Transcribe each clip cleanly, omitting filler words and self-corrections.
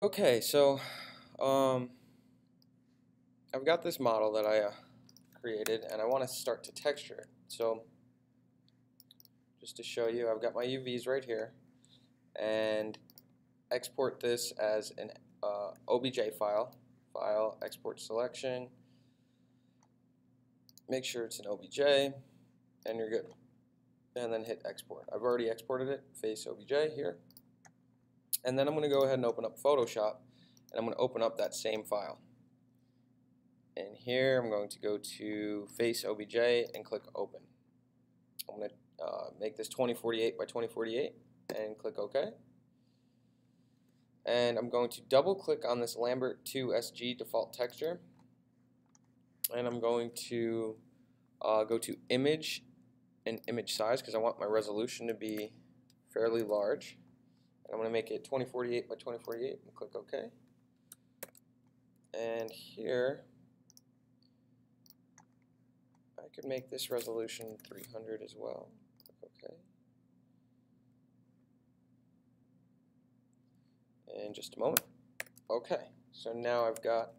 Okay, so um, I've got this model that I created, and I want to start to texture it. So just to show you, I've got my UVs right here, and export this as an OBJ file. File, export selection. Make sure it's an OBJ, and you're good. And then hit export. I've already exported it, face OBJ here. And then I'm going to go ahead and open up Photoshop, and I'm going to open up that same file. And here I'm going to go to face OBJ and click open. I'm going to make this 2048 by 2048 and click OK. And I'm going to double click on this Lambert 2 SG default texture, and I'm going to go to image and image size because I want my resolution to be fairly large. And I'm going to make it 2048 by 2048 and click OK. And here I could make this resolution 300 as well. Click OK. In just a moment. Okay, so now I've got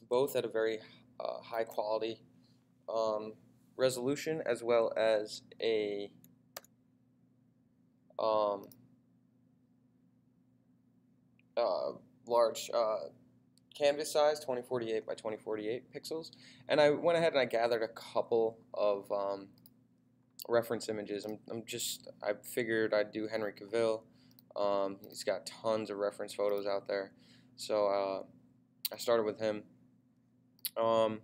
both at a very high quality resolution as well as a large canvas size, 2048 by 2048 pixels. And I went ahead and I gathered a couple of reference images. I figured I'd do Henry Cavill. He's got tons of reference photos out there, so I started with him. And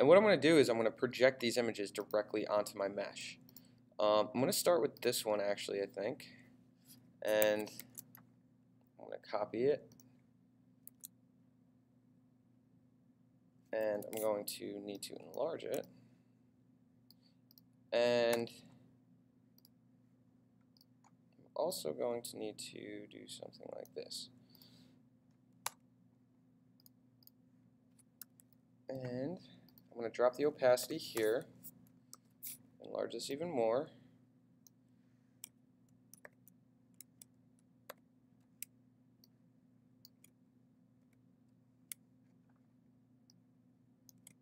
what I'm going to do is I'm going to project these images directly onto my mesh. I'm going to start with this one actually, I think, and I'm going to copy it, and I'm going to need to enlarge it, and I'm also going to need to do something like this. And I'm going to drop the opacity here, enlarge this even more,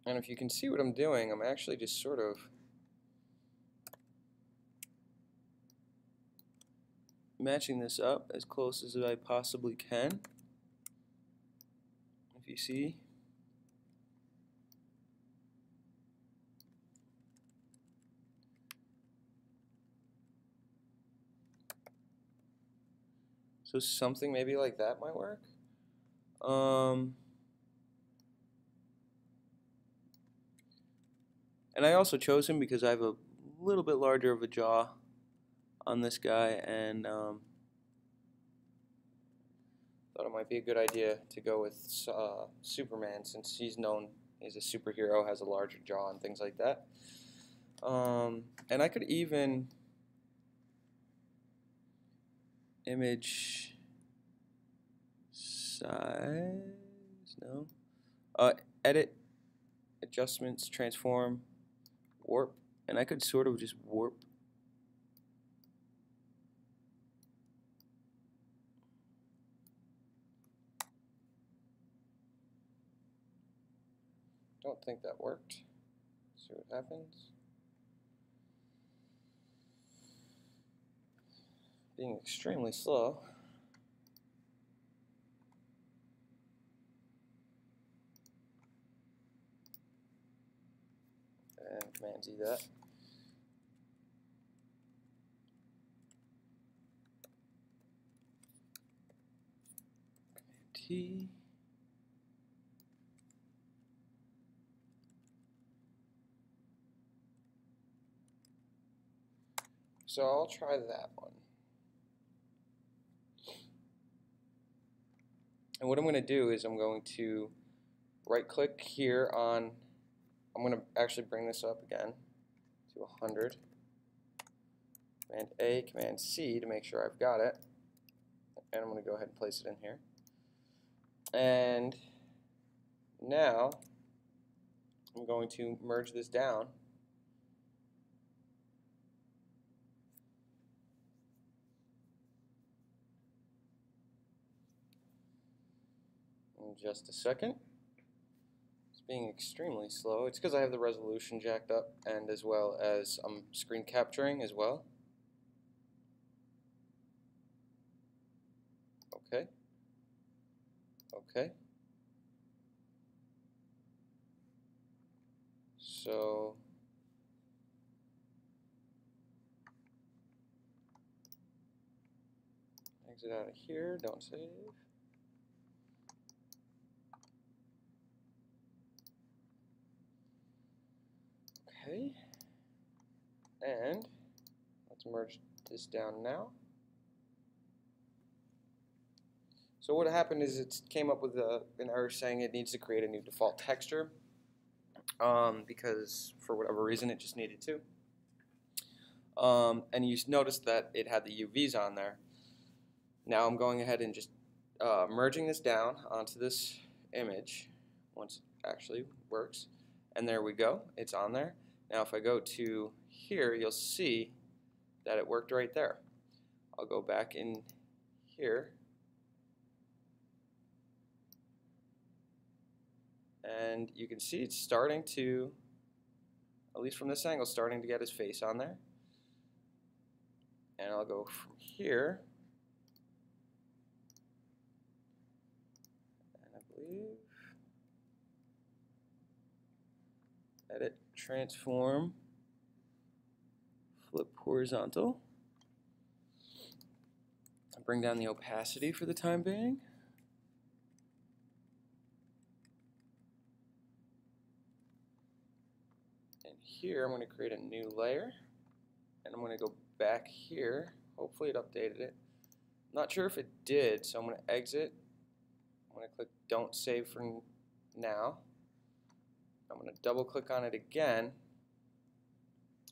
and if you can see what I'm doing, I'm actually just sort of matching this up as close as I possibly can. If you see, so something maybe like that might work. And I also chose him because I have a little bit larger of a jaw on this guy, and thought it might be a good idea to go with Superman, since he's a superhero, has a larger jaw and things like that. And I could even image size, no, edit, adjustments, transform, warp, and I could sort of just warp don't think that worked. See what happens. Being extremely slow. And Command Z that. T. So I'll try that one. And what I'm going to do is I'm going to right click here on, I'm going to actually bring this up again to 100. Command A, Command C to make sure I've got it. And I'm going to go ahead and place it in here. And now I'm going to merge this down. in just a second. It's being extremely slow. It's because I have the resolution jacked up, and as well as I'm screen capturing as well. Okay. Okay. So exit out of here, don't save. Okay. And let's merge this down now. So what happened is it came up with an error saying it needs to create a new default texture because for whatever reason it just needed to. And you noticed that it had the UVs on there. Now I'm going ahead and just merging this down onto this image once it actually works. And there we go, it's on there. Now if I go to here, you'll see that it worked right there. I'll go back in here. And you can see it's starting to, at least from this angle, starting to get his face on there. And I'll go from here. And I believe, edit, transform, flip horizontal. I'll bring down the opacity for the time being. Here I'm going to create a new layer, and I'm going to go back here. Hopefully it updated it. I'm not sure if it did, so I'm going to exit. I'm going to click don't save for now. I'm going to double click on it again,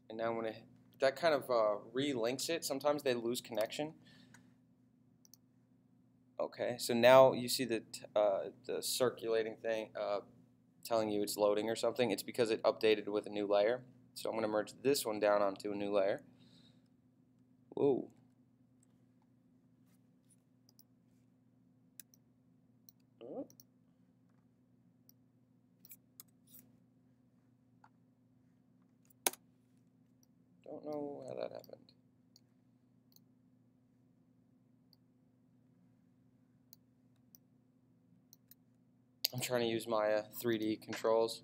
and now I'm going to, that kind of relinks it. Sometimes they lose connection. Okay, so now you see the circulating thing telling you it's loading or something. It's because it updated with a new layer. So I'm going to merge this one down onto a new layer. Whoa. Oh. Don't know how that happened. I'm trying to use my 3D controls.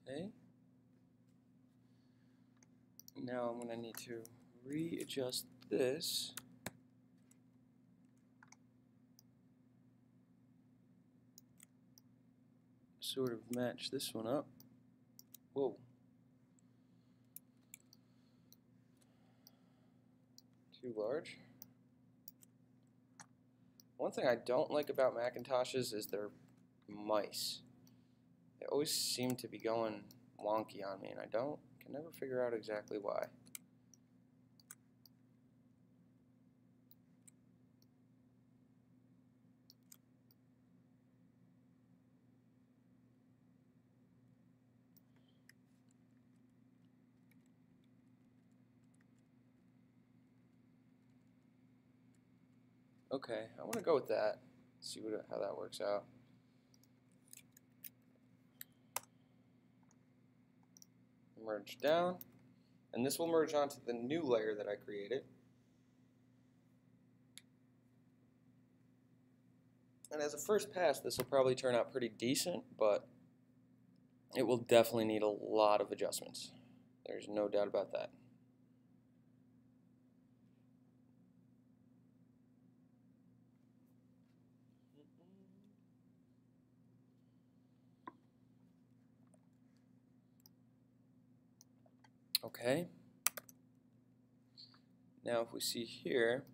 Okay. Now I'm going to need to readjust this. Sort of match this one up. Whoa. Too large. One thing I don't like about Macintoshes is their mice. They always seem to be going wonky on me, and I can never figure out exactly why. Okay, I want to go with that. See how that works out. Merge down, and this will merge onto the new layer that I created. And as a first pass, this will probably turn out pretty decent, but it will definitely need a lot of adjustments. There's no doubt about that. Okay. Now if we see here,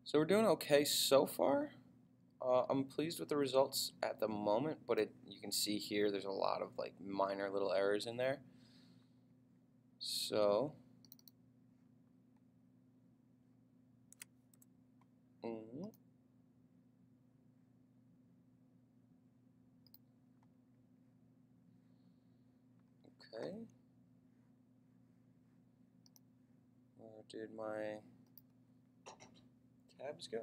so we're doing okay so far. I'm pleased with the results at the moment, but you can see here there's a lot of like minor little errors in there. So okay. Where did my tabs go?